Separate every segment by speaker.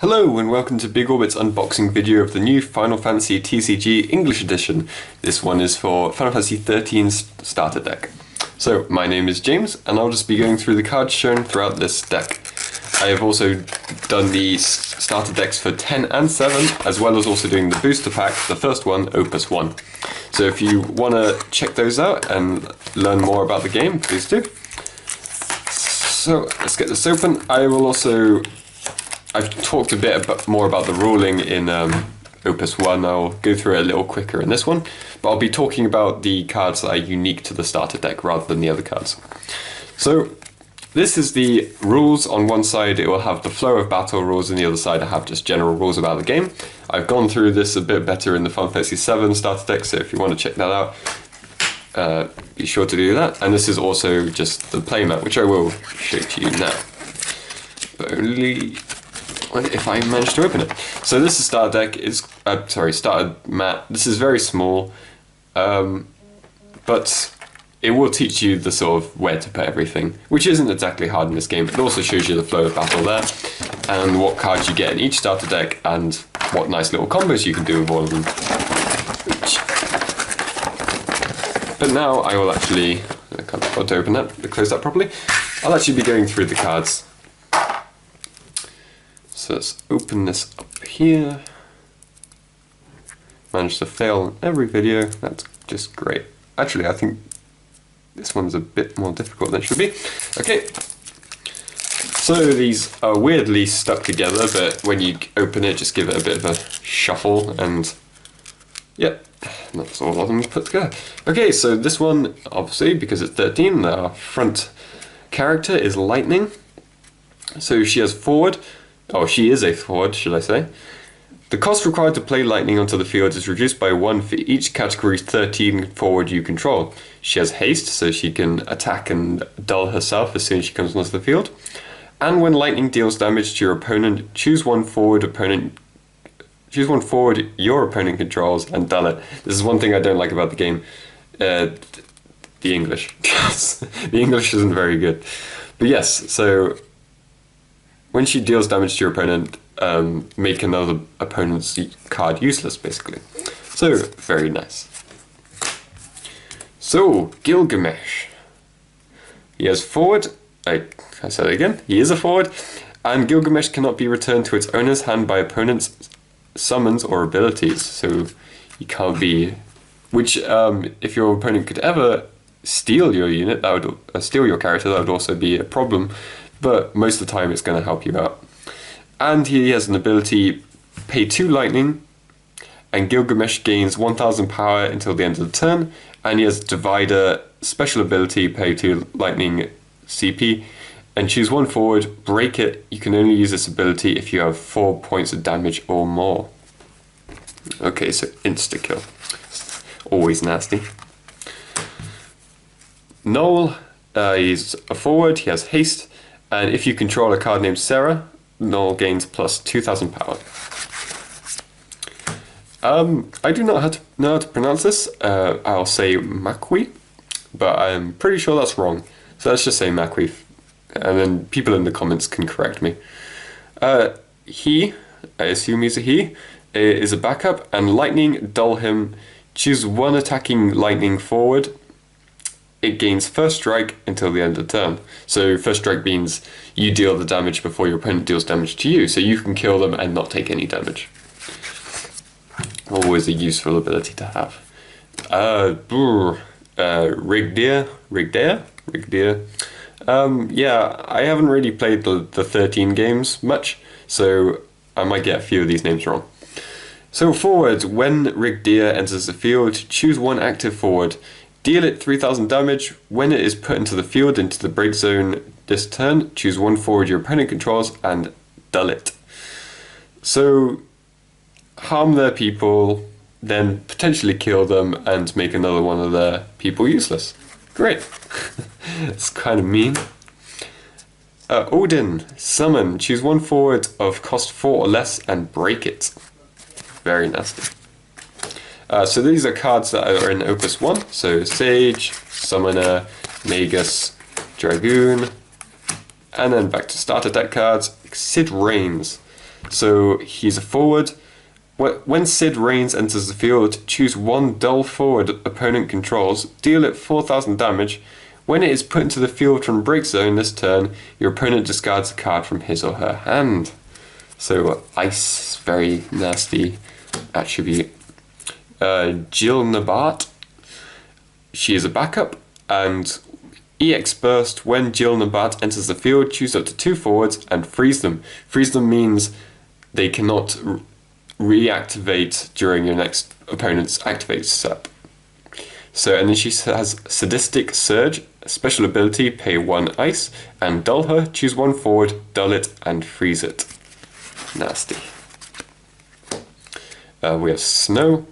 Speaker 1: Hello and welcome to Big Orbit's unboxing video of the new Final Fantasy TCG English edition. This one is for Final Fantasy XIII's starter deck. So my name is James and I'll just be going through the cards shown throughout this deck. I have also done the starter decks for 10 and 7, as well as also doing the booster pack, the first one, Opus 1. So if you want to check those out and learn more about the game, please do. So let's get this open. I've talked a bit more about the ruling in Opus 1. I'll go through it a little quicker in this one, but I'll be talking about the cards that are unique to the starter deck rather than the other cards. So this is the rules. On one side it will have the flow of battle rules, and the other side I have just general rules about the game. I've gone through this a bit better in the Final Fantasy VII starter deck, so if you want to check that out, be sure to do that. And this is also just the playmat, which I will show to you now, but only if I manage to open it. So this is starter deck. Starter mat. This is very small, but it will teach you the sort of where to put everything, which isn't exactly hard in this game. It also shows you the flow of battle there, and what cards you get in each starter deck, and what nice little combos you can do with all of them. But now I will actually, I can't afford to open that, to close that properly. I'll actually be going through the cards. So let's open this up here. Managed to fail in every video, that's just great. Actually, I think this one's a bit more difficult than it should be. Okay, so these are weirdly stuck together, but when you open it, just give it a bit of a shuffle, and yep, that's all of them put together. Okay, so this one, obviously, because it's 13, our front character is Lightning. So she has forward. Oh, she is a forward, should I say. The cost required to play Lightning onto the field is reduced by 1 for each category 13 forward you control. She has haste, so she can attack and dull herself as soon as she comes onto the field. And when Lightning deals damage to your opponent, choose one forward your opponent controls and dull it. This is one thing I don't like about the game. The English. The English isn't very good. But yes, so when she deals damage to your opponent, make another opponent's card useless, basically. So, very nice. So, Gilgamesh. He has forward, I said it again, he is a forward, and Gilgamesh cannot be returned to its owner's hand by opponent's summons or abilities. So, he can't be, which, if your opponent could ever steal your unit, that would steal your character, that would also be a problem. But most of the time it's going to help you out. And he has an ability, pay 2 lightning, and Gilgamesh gains 1000 power until the end of the turn. And he has Divider, special ability, pay 2 lightning CP, and choose 1 forward, break it. You can only use this ability if you have 4 points of damage or more. Okay, so insta-kill. Always nasty. Noel, he's a forward, he has haste. And if you control a card named Sarah, Noel gains plus 2000 power. I do not know how to pronounce this. I'll say Makwi, but I'm pretty sure that's wrong. So let's just say Makwi, and then people in the comments can correct me. He, I assume he's a he, is a backup, and Lightning, dull him. Choose 1 attacking Lightning forward. It gains first strike until the end of the turn. So first strike means you deal the damage before your opponent deals damage to you, so you can kill them and not take any damage. Always a useful ability to have. Rigdeer. Yeah, I haven't really played the 13 games much, so I might get a few of these names wrong. So forwards, when Rigdeer enters the field, choose 1 active forward. Deal it 3000 damage. When it is put into the field, into the break zone this turn, choose 1 forward your opponent controls and dull it. So, harm their people, then potentially kill them and make another one of their people useless. Great. It's kind of mean. Odin, summon. Choose 1 forward of cost 4 or less and break it. Very nasty. So these are cards that are in Opus 1, so Sage, Summoner, Magus, Dragoon, and then back to starter deck cards, Exceed Reigns. So he's a forward. When Sid Reigns enters the field, choose one dull forward opponent controls, deal it 4,000 damage. When it is put into the field from break zone this turn, your opponent discards a card from his or her hand. So ice, very nasty attribute. Jill Nabat, she is a backup, and EX Burst, when Jill Nabat enters the field, choose up to 2 forwards and freeze them. Freeze them means they cannot reactivate during your next opponent's activate step. So, and then she has Sadistic Surge, special ability, pay 1 ice, and dull her, choose 1 forward, dull it, and freeze it. Nasty. We have Snow.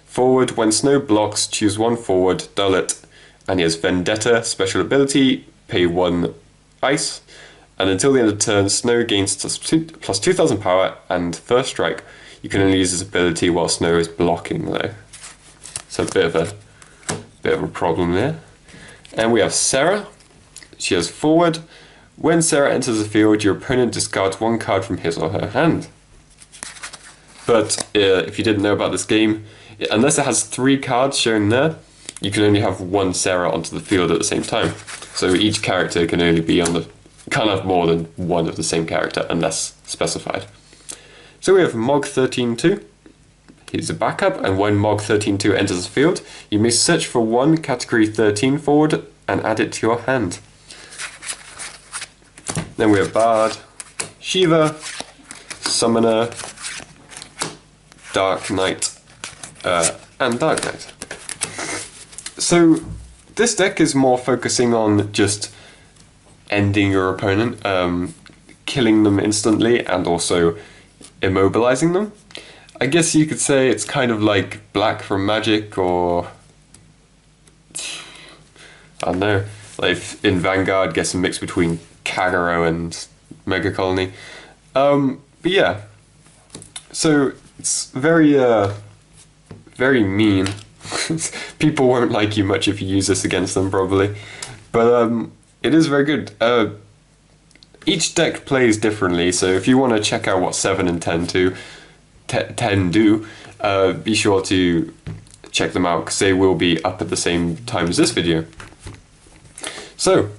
Speaker 1: Forward, when Snow blocks, choose 1 forward, dull it, and he has Vendetta, special ability, pay 1 ice, and until the end of turn, Snow gains plus 2,000 power, and first strike. You can only use this ability while Snow is blocking though. So a bit of a problem there. And we have Sarah. She has forward. When Sarah enters the field, your opponent discards 1 card from his or her hand. But if you didn't know about this game, unless it has 3 cards shown there, you can only have 1 Sarah onto the field at the same time. So each character can only be on the, can't have more than 1 of the same character unless specified. So we have Mog 13-2. He's a backup, and when Mog 13-2 enters the field, you may search for 1 category 13 forward and add it to your hand. Then we have Bard, Shiva, Summoner, Dark Knight, and Dark Knight. So this deck is more focusing on just ending your opponent, killing them instantly, and also immobilizing them. I guess you could say it's kind of like Black from Magic, or I don't know, like in Vanguard, guess a mix between Kagero and Mega Colony. But yeah, so it's very very mean. People won't like you much if you use this against them, probably, but it is very good. Each deck plays differently, so if you want to check out what 7 and 10 do, be sure to check them out, because they will be up at the same time as this video. So,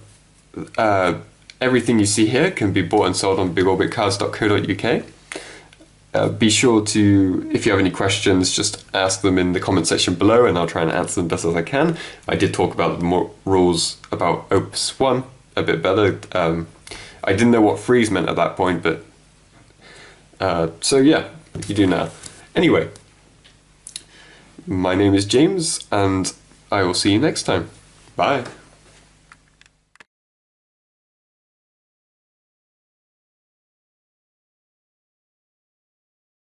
Speaker 1: everything you see here can be bought and sold on bigorbitcards.co.uk. Be sure to, if you have any questions, just ask them in the comment section below, and I'll try and answer them best as I can. I did talk about the more rules about Opus 1 a bit better. I didn't know what freeze meant at that point, but so yeah, you do now. Anyway, my name is James, and I will see you next time. Bye.